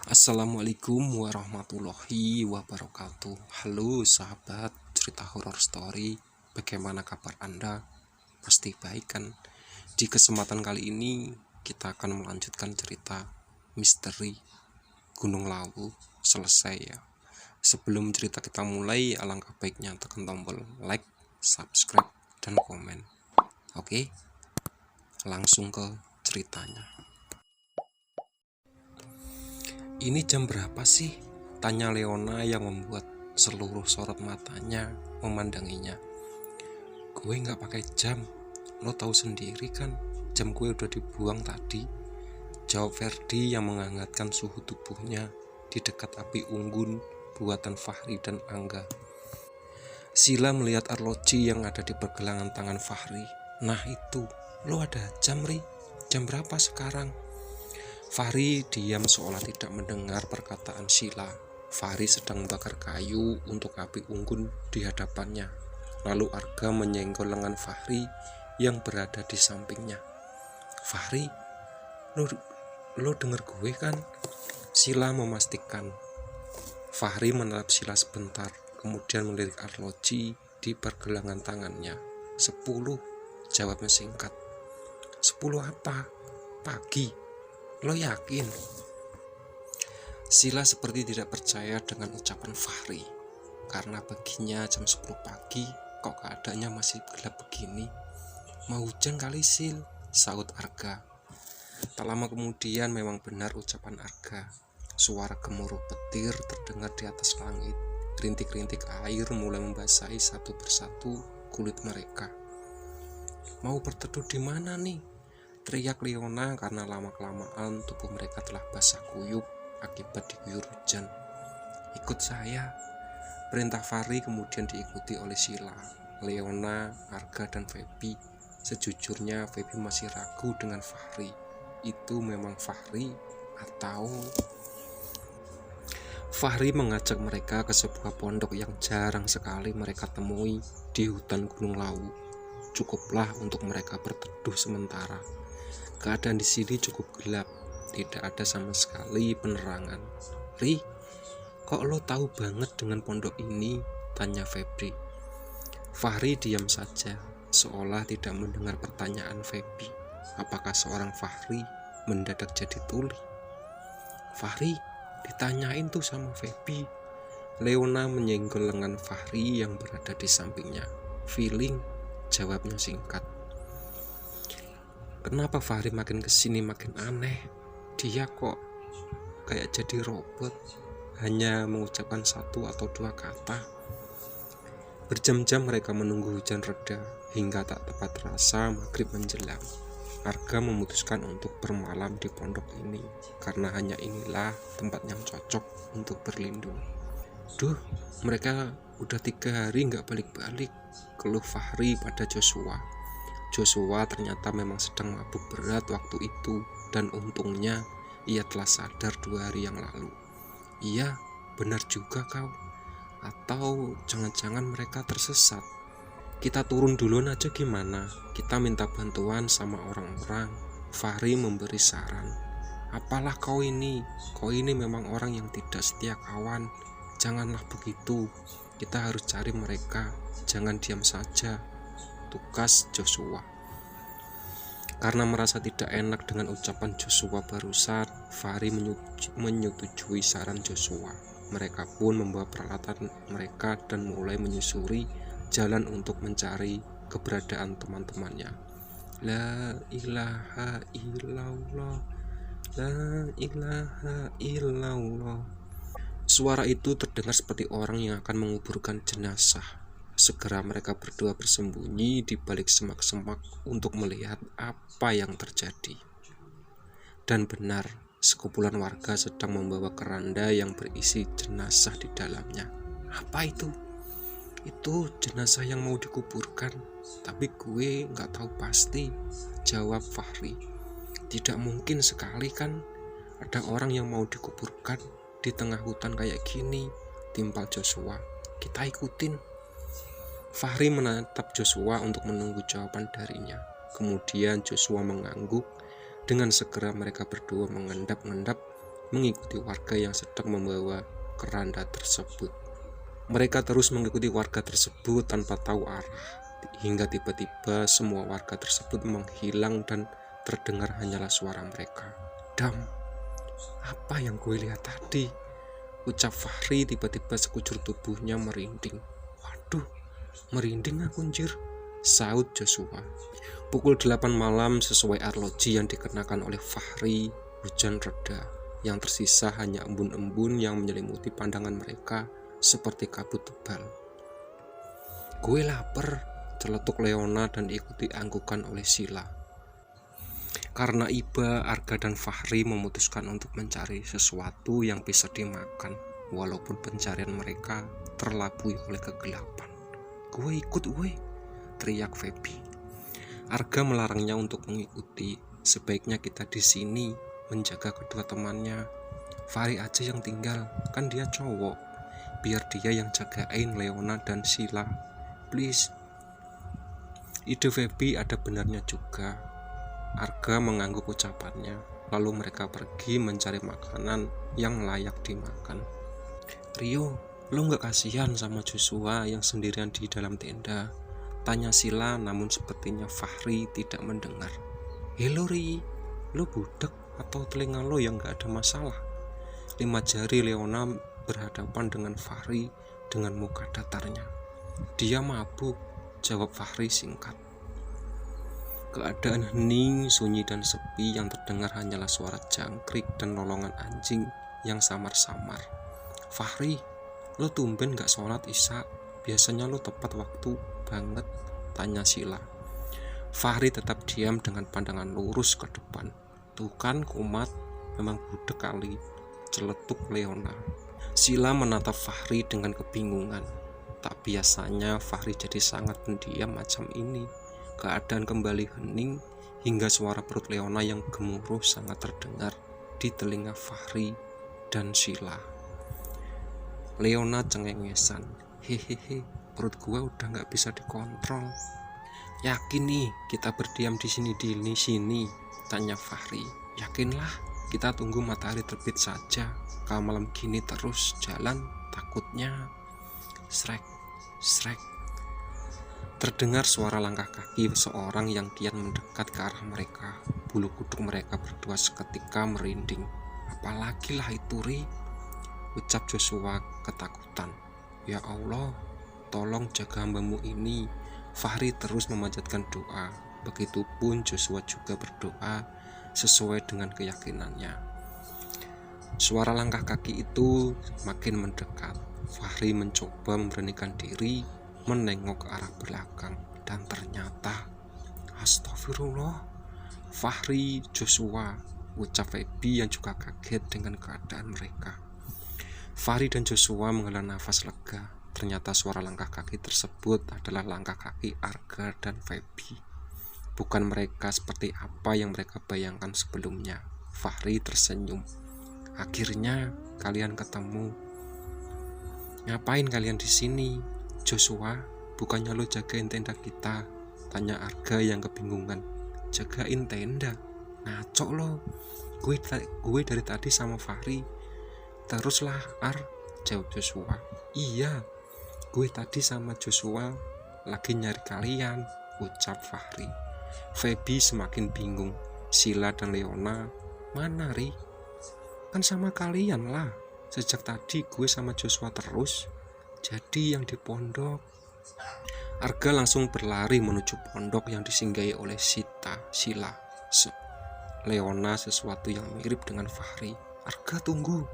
Assalamualaikum warahmatullahi wabarakatuh. Halo sahabat cerita horor story, bagaimana kabar Anda? Pasti baik kan? Di kesempatan kali ini kita akan melanjutkan cerita misteri Gunung Lawu selesai ya. Sebelum cerita kita mulai, alangkah baiknya tekan tombol like, subscribe, dan komen. Oke, langsung ke ceritanya. Ini jam berapa sih? Tanya Leona yang membuat seluruh sorot matanya memandanginya. Gue gak pakai jam, lo tahu sendiri kan, jam gue udah dibuang tadi. Jawab Ferdi yang menghangatkan suhu tubuhnya di dekat api unggun buatan Fahri dan Angga. Sila melihat arloji yang ada di pergelangan tangan Fahri. Nah itu, lo ada jam Ri? Jam berapa sekarang? Fahri diam seolah tidak mendengar perkataan Sila. Fahri sedang membakar kayu untuk api unggun di hadapannya. Lalu Arga menyenggol lengan Fahri yang berada di sampingnya. Fahri, lo denger gue kan? Sila memastikan. Fahri menatap Sila sebentar, kemudian melirik arloji di pergelangan tangannya. 10, jawabnya singkat. 10 apa? Pagi. Lo yakin? Sila seperti tidak percaya dengan ucapan Fahri, karena baginya jam 10 pagi kok keadaannya masih gelap begini. Mau hujan kali Sil, saut Arga. Tak lama kemudian memang benar ucapan Arga. Suara gemuruh petir terdengar di atas langit. Rintik-rintik air mulai membasahi satu persatu kulit mereka. Mau berteduh di mana nih? Teriak Leona karena lama-kelamaan tubuh mereka telah basah kuyup akibat diguyur hujan. Ikut saya, perintah Fahri kemudian diikuti oleh Sila, Leona, Arga, dan Feby. Sejujurnya Feby masih ragu dengan Fahri. Itu memang Fahri atau... Fahri mengajak mereka ke sebuah pondok yang jarang sekali mereka temui di hutan Gunung Lawu. Cukuplah untuk mereka berteduh sementara. Keadaan di sini cukup gelap, tidak ada sama sekali penerangan. Ri, kok lo tahu banget dengan pondok ini? Tanya Febri. Fahri diam saja, seolah tidak mendengar pertanyaan Febri. Apakah seorang Fahri mendadak jadi tuli? Fahri, ditanyain tuh sama Febri. Leona menyenggol lengan Fahri yang berada di sampingnya. Feeling, jawabnya singkat. Kenapa Fahri makin kesini makin aneh? Dia kok kayak jadi robot, hanya mengucapkan 1 atau 2 kata. Berjam-jam mereka menunggu hujan reda, hingga tak tepat terasa maghrib menjelang. Arga memutuskan untuk bermalam di pondok ini, karena hanya inilah tempat yang cocok untuk berlindung. Duh, mereka udah 3 hari gak balik-balik, keluh Fahri pada Joshua. Joshua ternyata memang sedang mabuk berat waktu itu, dan untungnya ia telah sadar 2 hari yang lalu. Iya, benar juga kau. Atau jangan-jangan mereka tersesat. Kita turun duluan aja gimana? Kita minta bantuan sama orang-orang. Fahri memberi saran. Apalah kau ini memang orang yang tidak setia kawan. Janganlah begitu. Kita harus cari mereka. Jangan diam saja, tugas Joshua. Karena merasa tidak enak dengan ucapan Joshua barusan, Fahri menyetujui saran Joshua. Mereka pun membawa peralatan mereka dan mulai menyusuri jalan untuk mencari keberadaan teman-temannya. La ilaha illallah, la ilaha illallah. Suara itu terdengar seperti orang yang akan menguburkan jenazah. Segera mereka berdua bersembunyi di balik semak-semak untuk melihat apa yang terjadi. Dan benar, sekumpulan warga sedang membawa keranda yang berisi jenazah di dalamnya. Apa itu? Itu jenazah yang mau dikuburkan, tapi gue gak tahu pasti, jawab Fahri. Tidak mungkin sekali kan ada orang yang mau dikuburkan di tengah hutan kayak gini, timpal Joshua. Kita ikutin. Fahri menatap Joshua untuk menunggu jawaban darinya. Kemudian Joshua mengangguk. Dengan segera mereka berdua mengendap-endap mengikuti warga yang sedang membawa keranda tersebut. Mereka terus mengikuti warga tersebut tanpa tahu arah, hingga tiba-tiba semua warga tersebut menghilang dan terdengar hanyalah suara mereka. Dam, apa yang gue lihat tadi? Ucap Fahri, tiba-tiba sekujur tubuhnya merinding. Waduh, merinding aku anjir, saut Joshua. Pukul 8 malam sesuai arloji yang dikenakan oleh Fahri, hujan reda. Yang tersisa hanya embun-embun yang menyelimuti pandangan mereka seperti kabut tebal. Gue lapar, celetuk Leona dan diikuti anggukan oleh Sila. Karena Iba, Arga dan Fahri memutuskan untuk mencari sesuatu yang bisa dimakan, walaupun pencarian mereka terlabui oleh kegelapan. Gue ikut, gue, teriak Feby. Arga melarangnya untuk mengikuti. Sebaiknya kita di sini menjaga kedua temannya. Fahri aja yang tinggal, kan dia cowok. Biar dia yang jagain Leona dan Sila, please. Ide Feby ada benarnya juga. Arga mengangguk ucapannya, lalu mereka pergi mencari makanan yang layak dimakan. Rio, lo gak kasihan sama Joshua yang sendirian di dalam tenda? Tanya Sila, namun sepertinya Fahri tidak mendengar. Helo Ri, lo budak atau telinga lo yang gak ada masalah? 5 jari Leona berhadapan dengan Fahri dengan muka datarnya. Dia mabuk, jawab Fahri singkat. Keadaan hening, sunyi dan sepi, yang terdengar hanyalah suara jangkrik dan lolongan anjing yang samar-samar. Fahri, lo tumben gak sholat isya? Biasanya lo tepat waktu banget, tanya Sila. Fahri tetap diam dengan pandangan lurus ke depan. Tuh kan kumat, memang budek kali, celetuk Leona. Sila menatap Fahri dengan kebingungan. Tak biasanya Fahri jadi sangat pendiam macam ini. Keadaan kembali hening hingga suara perut Leona yang gemuruh sangat terdengar di telinga Fahri dan Sila. Leona cengengesan. Hehehe, perut gua udah gak bisa dikontrol. Yakin nih kita berdiam di sini? Tanya Fahri. Yakinlah, kita tunggu matahari terbit saja. Kalau malam gini terus jalan, takutnya. Srek. Terdengar suara langkah kaki seorang yang kian mendekat ke arah mereka. Bulu kuduk mereka berdua seketika merinding. Apalagi lah itu, Ri, ucap Joshua ketakutan. Ya Allah, tolong jaga hambamu ini. Fahri terus memanjatkan doa. Begitupun Joshua juga berdoa sesuai dengan keyakinannya. Suara langkah kaki itu makin mendekat. Fahri mencoba memberanikan diri, menengok ke arah belakang, dan ternyata astagfirullah, Fahri, Joshua, ucap Feby yang juga kaget dengan keadaan mereka. Fahri dan Joshua menghela nafas lega. Ternyata suara langkah kaki tersebut adalah langkah kaki Arga dan Feby. Bukan mereka seperti apa yang mereka bayangkan sebelumnya. Fahri tersenyum. Akhirnya kalian ketemu. Ngapain kalian di sini? Joshua, bukannya lo jagain tenda kita? Tanya Arga yang kebingungan. Jagain tenda? Ngaco lo. Gue dari tadi sama Fahri. Teruslah Ar, jawab Joshua. Iya, gue tadi sama Joshua lagi nyari kalian, ucap Fahri. Feby semakin bingung. Sila dan Leona, mana Ri? Kan sama kalian lah. Sejak tadi gue sama Joshua terus. Jadi yang di pondok. Arga langsung berlari menuju pondok yang disinggahi oleh Sila. Leona sesuatu yang mirip dengan Fahri. Arga tunggu.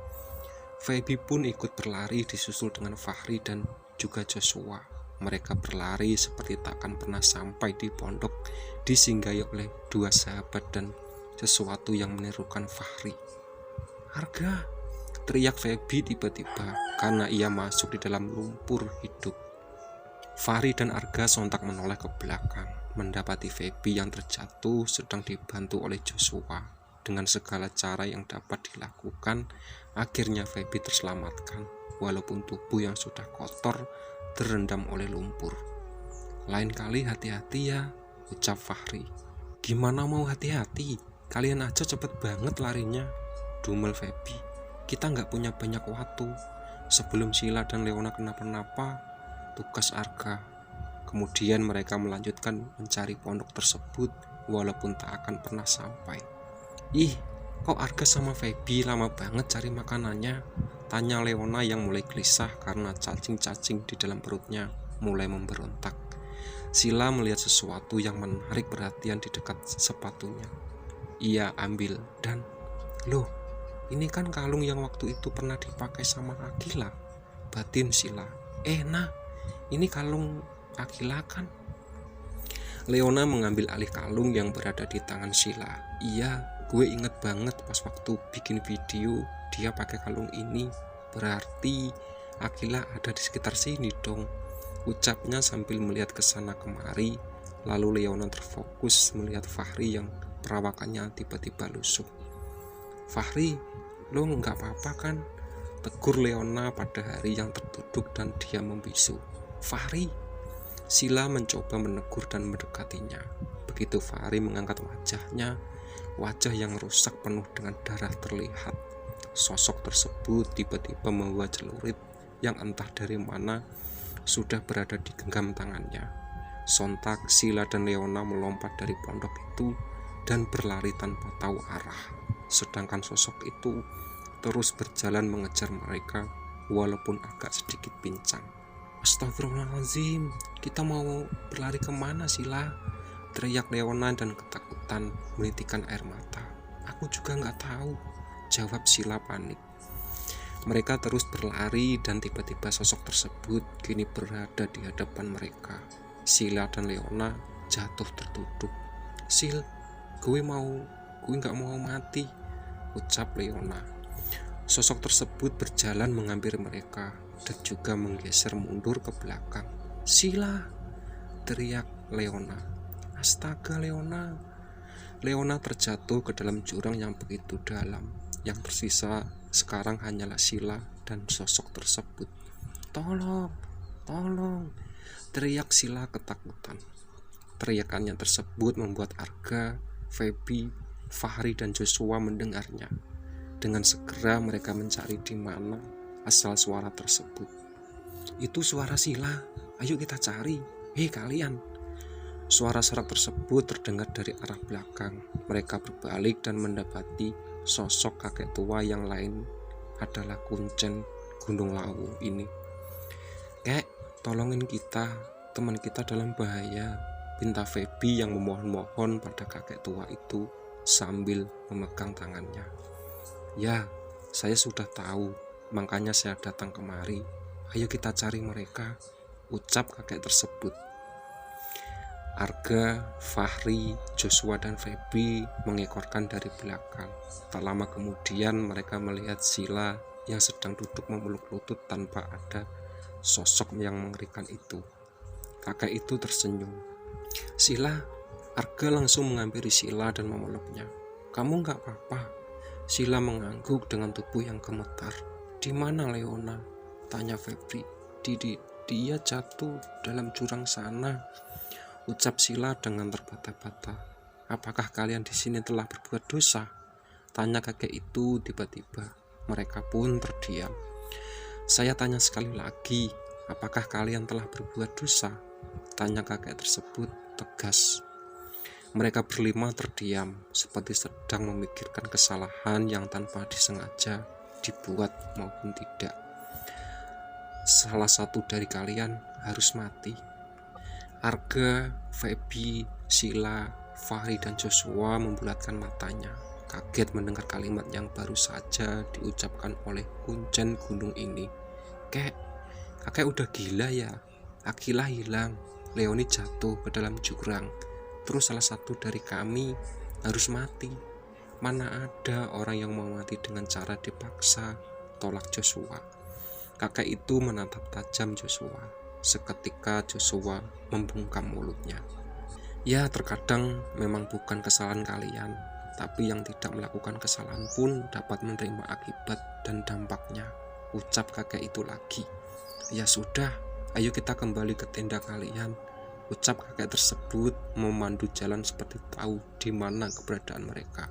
Feby pun ikut berlari disusul dengan Fahri dan juga Joshua. Mereka berlari seperti takkan pernah sampai di pondok disinggahi oleh 2 sahabat dan sesuatu yang menirukan Fahri. Arga, teriak Feby tiba-tiba karena ia masuk di dalam lumpur hidup. Fahri dan Arga sontak menoleh ke belakang, mendapati Feby yang terjatuh sedang dibantu oleh Joshua. Dengan segala cara yang dapat dilakukan, akhirnya Feby terselamatkan, walaupun tubuh yang sudah kotor terendam oleh lumpur. Lain kali hati-hati ya, ucap Fahri. Gimana mau hati-hati? Kalian aja cepet banget larinya, dumel Feby. Kita nggak punya banyak waktu. Sebelum Sila dan Leona kenapa-napa, tugas Arga. Kemudian mereka melanjutkan mencari pondok tersebut walaupun tak akan pernah sampai. Ih, kok Arga sama Feby lama banget cari makanannya? Tanya Leona yang mulai gelisah karena cacing-cacing di dalam perutnya mulai memberontak. Sila melihat sesuatu yang menarik perhatian di dekat sepatunya. Ia ambil dan, loh, ini kan kalung yang waktu itu pernah dipakai sama Akila, batin Sila. Nah, ini kalung Akila kan? Leona mengambil alih kalung yang berada di tangan Sila. Iya, gue inget banget pas waktu bikin video dia pakai kalung ini. Berarti Akila ada di sekitar sini dong, ucapnya sambil melihat ke sana kemari. Lalu Leona terfokus melihat Fahri yang perawakannya tiba-tiba lusuh. Fahri, lo nggak apa-apa kan? Tegur Leona pada hari yang tertutup dan dia membisu. Fahri. Sila mencoba menegur dan mendekatinya. Begitu Fahri mengangkat wajahnya, wajah yang rusak penuh dengan darah terlihat. Sosok tersebut tiba-tiba membawa celurit yang entah dari mana sudah berada di genggam tangannya. Sontak Sila dan Leona melompat dari pondok itu dan berlari tanpa tahu arah. Sedangkan sosok itu terus berjalan mengejar mereka walaupun agak sedikit pincang. Astagfirullahaladzim, kita mau berlari kemana Sila? Teriak Leona dan ketakutan menitikkan air mata. Aku juga nggak tahu, jawab Sila panik. Mereka terus berlari dan tiba-tiba sosok tersebut kini berada di hadapan mereka. Sila dan Leona jatuh tertunduk. Sil, gue nggak mau mati, ucap Leona. Sosok tersebut berjalan menghampiri mereka dan juga menggeser mundur ke belakang. Sila, teriak Leona. Astaga Leona. Leona terjatuh ke dalam jurang yang begitu dalam. Yang tersisa sekarang hanyalah Sila dan sosok tersebut. Tolong, tolong, teriak Sila ketakutan. Teriakannya tersebut membuat Arga, Feby, Fahri dan Joshua mendengarnya. Dengan segera mereka mencari di mana asal suara tersebut. Itu suara Sila, ayo kita cari. Hei kalian. Suara serak tersebut terdengar dari arah belakang. Mereka berbalik dan mendapati sosok kakek tua yang lain adalah Kuncen Gunung Lawu ini. Kek, tolongin kita, teman kita dalam bahaya, pinta Feby yang memohon-mohon pada kakek tua itu sambil memegang tangannya. Ya, saya sudah tahu, makanya saya datang kemari. Ayo kita cari mereka, ucap kakek tersebut. Arga, Fahri, Joshua dan Feby mengekorkan dari belakang. Tak lama kemudian mereka melihat Sila yang sedang duduk memeluk lutut tanpa ada sosok yang mengerikan itu. Kakek itu tersenyum. Sila, Arga langsung menghampiri Sila dan memeluknya. Kamu nggak apa-apa? Sila mengangguk dengan tubuh yang gemetar. Di mana Leona? Tanya Febri. Dia jatuh dalam jurang sana, ucap Sila dengan terbata-bata. Apakah kalian di sini telah berbuat dosa? Tanya kakek itu tiba-tiba. Mereka pun terdiam. Saya tanya sekali lagi, apakah kalian telah berbuat dosa? Tanya kakek tersebut tegas. Mereka berlima terdiam, seperti sedang memikirkan kesalahan yang tanpa disengaja dibuat maupun tidak. Salah satu dari kalian harus mati. Arga, Feby, Sila, Fahri dan Joshua membulatkan matanya, kaget mendengar kalimat yang baru saja diucapkan oleh Kuncen gunung ini. Kakek udah gila ya? Akila hilang, Leoni jatuh ke dalam jurang. Terus salah satu dari kami harus mati. Mana ada orang yang mau mati dengan cara dipaksa, tolak Joshua. Kakek itu menatap tajam Joshua. Seketika Joshua membungkam mulutnya. Ya, terkadang memang bukan kesalahan kalian, tapi yang tidak melakukan kesalahan pun dapat menerima akibat dan dampaknya, ucap kakek itu lagi. Ya sudah, ayo kita kembali ke tenda kalian, ucap kakek tersebut memandu jalan seperti tahu di mana keberadaan mereka.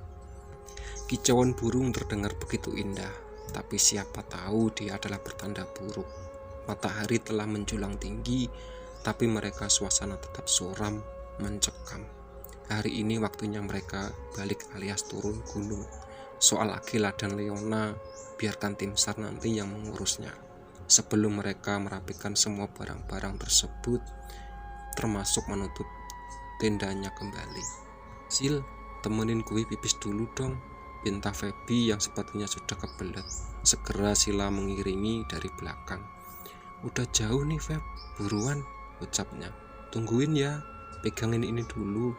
Kicauan burung terdengar begitu indah. tapi siapa tahu dia adalah pertanda buruk. Matahari telah menjulang tinggi, tapi mereka suasana tetap suram, mencekam. Hari ini waktunya mereka balik alias turun gunung. Soal Akila dan Leona, biarkan tim SAR nanti yang mengurusnya. Sebelum mereka merapikan semua barang-barang tersebut, termasuk menutup tendanya kembali. Sil, temenin gue pipis dulu dong, pinta Feby yang sepertinya sudah kebelet. Segera Sila mengiringi dari belakang. Udah jauh nih Feb, buruan, ucapnya. Tungguin ya, pegangin ini dulu,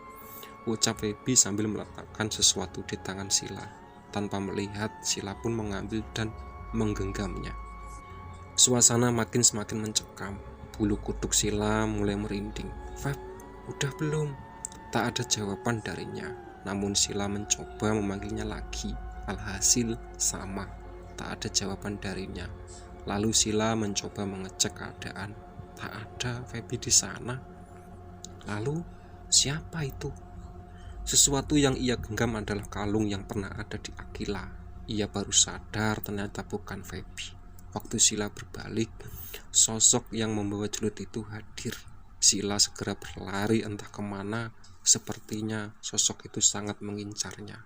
ucap Feby sambil meletakkan sesuatu di tangan Sila. Tanpa melihat, Sila pun mengambil dan menggenggamnya. Suasana semakin mencekam. Bulu kuduk Sila mulai merinding. Feb, udah belum? Tak ada jawaban darinya. Namun Sila mencoba memanggilnya lagi. Alhasil sama, tak ada jawaban darinya. Lalu Sila mencoba mengecek keadaan. Tak ada Feby di sana. Lalu siapa itu? Sesuatu yang ia genggam adalah kalung yang pernah ada di Akila. Ia baru sadar ternyata bukan Feby. Waktu Sila berbalik, sosok yang membawa celut itu hadir. Sila segera berlari entah kemana. Sepertinya sosok itu sangat mengincarnya.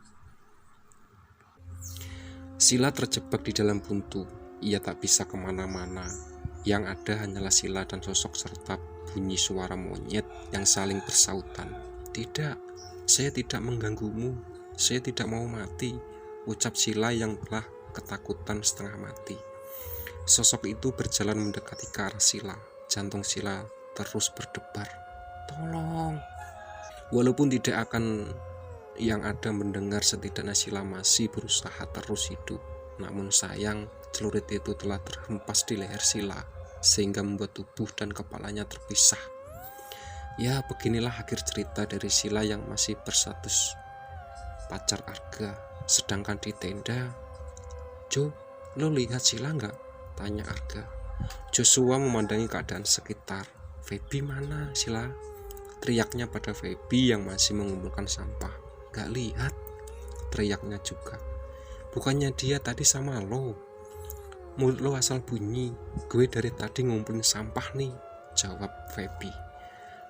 Sila terjebak di dalam buntu. Ia tak bisa kemana-mana. Yang ada hanyalah Sila dan sosok serta bunyi suara monyet yang saling bersautan. Tidak, saya tidak mengganggumu. Saya tidak mau mati, ucap Sila yang telah ketakutan setengah mati. Sosok itu berjalan mendekati ke arah Sila. Jantung Sila terus berdebar. Tolong. Walaupun tidak akan yang ada mendengar, setidaknya Sila masih berusaha terus hidup. Namun sayang, celurit itu telah terhempas di leher Sila, sehingga membuat tubuh dan kepalanya terpisah. Ya, beginilah akhir cerita dari Sila yang masih berstatus pacar Arga. Sedangkan di tenda, Jo, lo lihat Sila nggak? Tanya Arga. Joshua memandangi keadaan sekitar. Feby mana, Sila? Teriaknya pada Feby yang masih mengumpulkan sampah. Gak lihat, teriaknya juga. Bukannya dia tadi sama lo? Mulut lo asal bunyi. Gue dari tadi ngumpulin sampah nih, jawab Feby.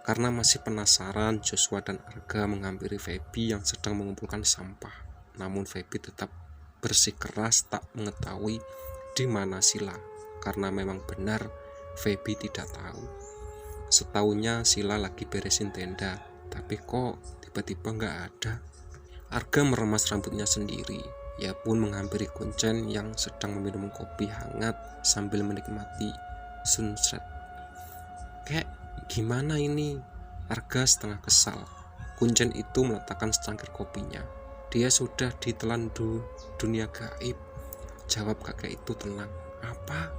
Karena masih penasaran, Joshua dan Arga menghampiri Feby yang sedang mengumpulkan sampah. Namun Feby tetap bersikeras tak mengetahui di mana Sila, karena memang benar Feby tidak tahu. Setahunya Sila lagi beresin tenda, tapi kok tiba-tiba nggak ada. Arga meremas rambutnya sendiri. Ia pun menghampiri Kuncen yang sedang meminum kopi hangat sambil menikmati sunset. Kayak gimana ini? Arga setengah kesal. Kuncen itu meletakkan secangkir kopinya. Dia sudah ditelan dunia gaib, jawab kakek itu tenang. Apa?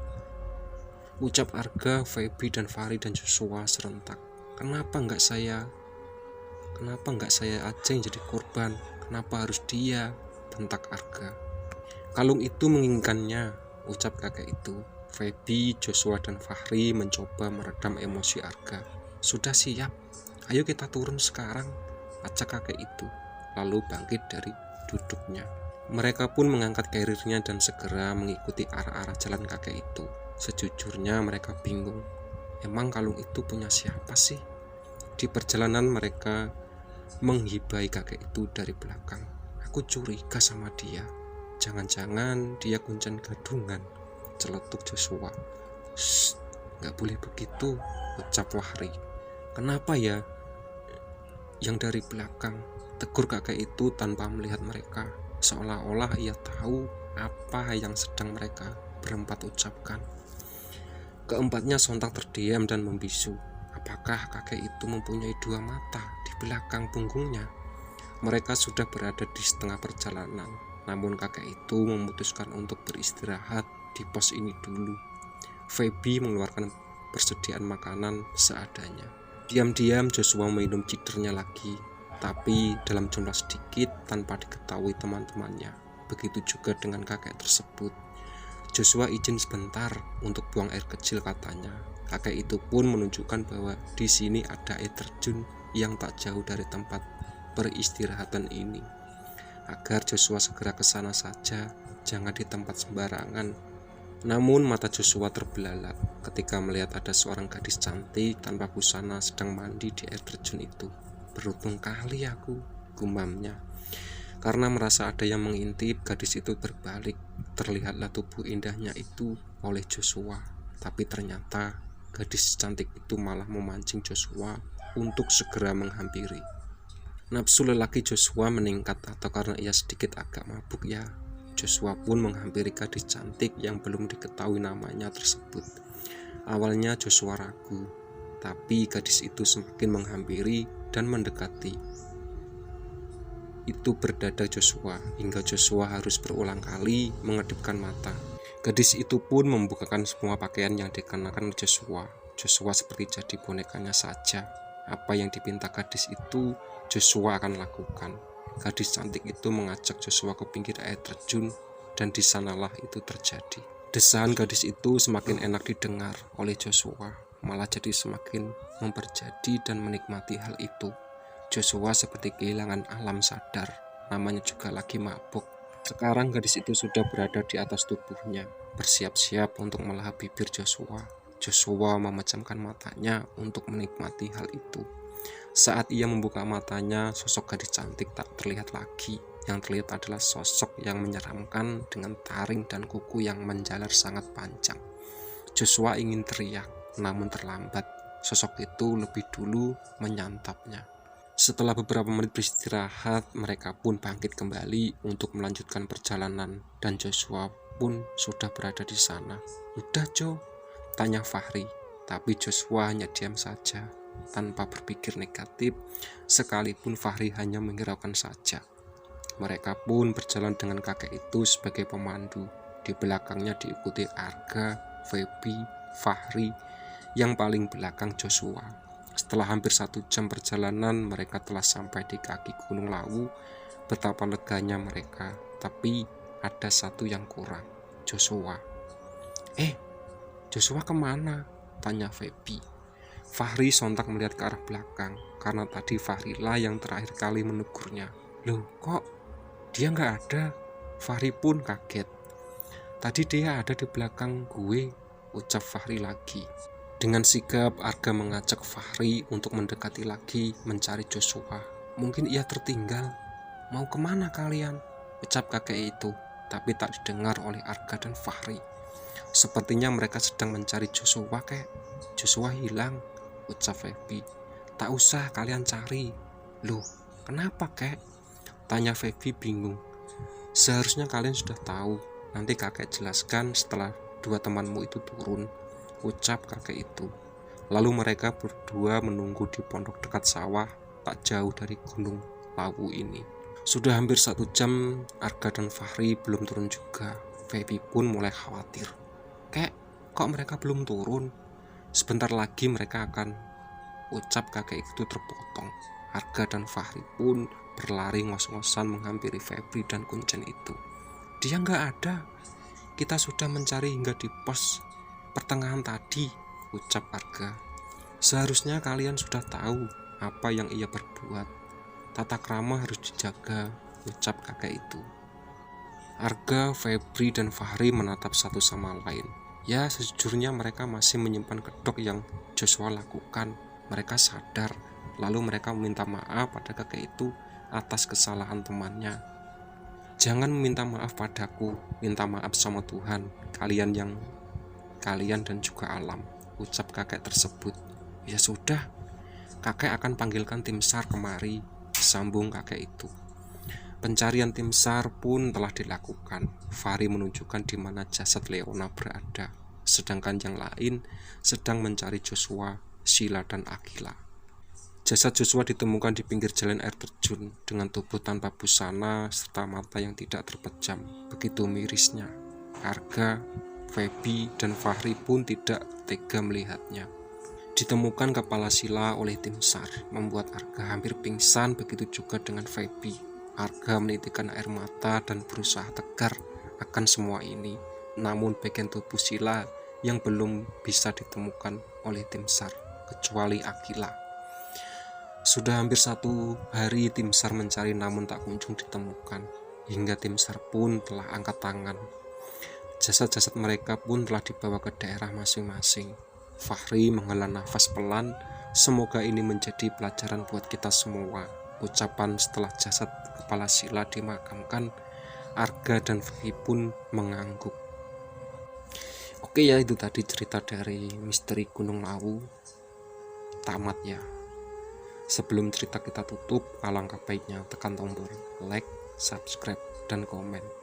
Ucap Arga, Feby dan Fahri dan Joshua serentak. Kenapa nggak saya aja yang jadi korban? Kenapa harus dia? Bentak Arga. Kalung itu menginginkannya, ucap kakek itu. Feby, Joshua dan Fahri mencoba meredam emosi Arga. Sudah siap, ayo kita turun sekarang, ajak kakek itu. Lalu bangkit dari duduknya. Mereka pun mengangkat karirnya dan segera mengikuti arah-arah jalan kakek itu. Sejujurnya mereka bingung. Emang kalung itu punya siapa sih? Di perjalanan mereka menghibai kakek itu dari belakang. Aku curiga sama dia. Jangan-jangan dia Kuncen gadungan, celetuk Joshua. Shh, gak boleh begitu, ucap Fahri. Kenapa ya? Yang dari belakang, tegur kakek itu tanpa melihat mereka. Seolah-olah ia tahu apa yang sedang mereka berempat ucapkan. Keempatnya sontak terdiam dan membisu. Apakah kakek itu mempunyai dua mata di belakang punggungnya? Mereka sudah berada di setengah perjalanan, namun kakek itu memutuskan untuk beristirahat di pos ini dulu. Feby mengeluarkan persediaan makanan seadanya. Diam-diam Joshua minum cidernya lagi, tapi dalam jumlah sedikit tanpa diketahui teman-temannya. Begitu juga dengan kakek tersebut. Joshua izin sebentar untuk buang air kecil, katanya. Kakek itu pun menunjukkan bahwa di sini ada air terjun yang tak jauh dari tempat peristirahatan ini. Agar Joshua segera ke sana saja, jangan di tempat sembarangan. Namun mata Joshua terbelalak ketika melihat ada seorang gadis cantik tanpa busana sedang mandi di air terjun itu. Beruntung kali aku, gumamnya. Karena merasa ada yang mengintip, gadis itu berbalik. Terlihatlah tubuh indahnya itu oleh Joshua. Tapi ternyata gadis cantik itu malah memancing Joshua untuk segera menghampiri. Nafsu lelaki Joshua meningkat, atau karena ia sedikit agak mabuk ya. Joshua pun menghampiri gadis cantik yang belum diketahui namanya tersebut. Awalnya Joshua ragu, tapi gadis itu semakin menghampiri dan mendekati. Itu berdada Joshua hingga Joshua harus berulang kali mengedipkan mata. Gadis itu pun membukakan semua pakaian yang dikenakan Joshua. Joshua seperti jadi bonekanya saja. Apa yang dipinta gadis itu Joshua akan lakukan. Gadis cantik itu mengajak Joshua ke pinggir air terjun, dan di sanalah itu terjadi. Desahan gadis itu semakin enak didengar oleh Joshua, malah jadi semakin memperjadi dan menikmati hal itu. Joshua seperti kehilangan alam sadar, namanya juga lagi mabuk. Sekarang gadis itu sudah berada di atas tubuhnya, bersiap-siap untuk melahap bibir Joshua. Joshua memejamkan matanya untuk menikmati hal itu. Saat ia membuka matanya, sosok gadis cantik tak terlihat lagi. Yang terlihat adalah sosok yang menyeramkan dengan taring dan kuku yang menjalar sangat panjang. Joshua ingin teriak, namun terlambat. Sosok itu lebih dulu menyantapnya. Setelah beberapa menit beristirahat, mereka pun bangkit kembali untuk melanjutkan perjalanan, dan Joshua pun sudah berada di sana. "Udah, Jo?" tanya Fahri, tapi Joshua hanya diam saja tanpa berpikir negatif, sekalipun Fahri hanya menghiraukan saja. Mereka pun berjalan dengan kakek itu sebagai pemandu. Di belakangnya diikuti Arga, Feby, Fahri, yang paling belakang Joshua. Setelah hampir 1 jam perjalanan, mereka telah sampai di kaki Gunung Lawu. Betapa leganya mereka, tapi ada satu yang kurang, Joshua. Joshua kemana?" tanya Feby. Fahri sontak melihat ke arah belakang, karena tadi Fahri lah yang terakhir kali menegurnya. "Loh, kok dia nggak ada?" Fahri pun kaget. "Tadi dia ada di belakang gue," ucap Fahri lagi. Dengan sigap Arga mengajak Fahri untuk mendekati lagi mencari Joshua. "Mungkin ia tertinggal. Mau kemana kalian?" ucap kakek itu, tapi tak didengar oleh Arga dan Fahri. "Sepertinya mereka sedang mencari Joshua, kek. Joshua hilang," ucap Feby. "Tak usah kalian cari." "Loh, kenapa, kek?" tanya Feby bingung. "Seharusnya kalian sudah tahu. Nanti kakek jelaskan setelah 2 temanmu itu turun," ucap kakek itu. Lalu mereka berdua menunggu di pondok dekat sawah tak jauh dari Gunung Lawu ini. Sudah hampir 1 jam Arga dan Fahri belum turun juga. Feby pun mulai khawatir. "Kek, kok mereka belum turun? Sebentar lagi mereka akan," ucap kakek itu terpotong. Arga dan Fahri pun berlari ngos-ngosan menghampiri Feby dan Kuncen itu. "Dia nggak ada. Kita sudah mencari hingga di pos pertengahan tadi," ucap Arga. "Seharusnya kalian sudah tahu apa yang ia berbuat. Tata krama harus dijaga," ucap kakek itu. Arga, Feby, dan Fahri menatap satu sama lain. Ya, sejujurnya mereka masih menyimpan kedok yang Joshua lakukan. Mereka sadar, lalu mereka meminta maaf pada kakek itu atas kesalahan temannya. "Jangan meminta maaf padaku, minta maaf sama Tuhan, kalian dan juga alam," ucap kakek tersebut. "Ya sudah, kakek akan panggilkan tim SAR kemari," sambung kakek itu. Pencarian tim SAR pun telah dilakukan. Fahri menunjukkan di mana jasad Leona berada, sedangkan yang lain sedang mencari Joshua, Sheila, dan Akila. Jasad Joshua ditemukan di pinggir jalan air terjun dengan tubuh tanpa busana serta mata yang tidak terpejam. Begitu mirisnya. Arga, Feby, dan Fahri pun tidak tega melihatnya. Ditemukan kepala Sheila oleh tim SAR, membuat Arga hampir pingsan, begitu juga dengan Feby. Arga menitikkan air mata dan berusaha tegar akan semua ini. Namun bagian tubuh Sheila yang belum bisa ditemukan oleh tim SAR, kecuali Akila. Sudah hampir 1 hari tim SAR mencari namun tak kunjung ditemukan. hingga tim SAR pun telah angkat tangan. Jasad-jasad mereka pun telah dibawa ke daerah masing-masing. Fahri menghela nafas pelan. Semoga ini menjadi pelajaran buat kita semua. Ucapan setelah jasad kepala Sila dimakamkan, Arga dan Fahri pun mengangguk. Oke ya, itu tadi cerita dari misteri Gunung Lawu. Tamat ya. Sebelum cerita kita tutup, alangkah baiknya tekan tombol like, subscribe, dan komen.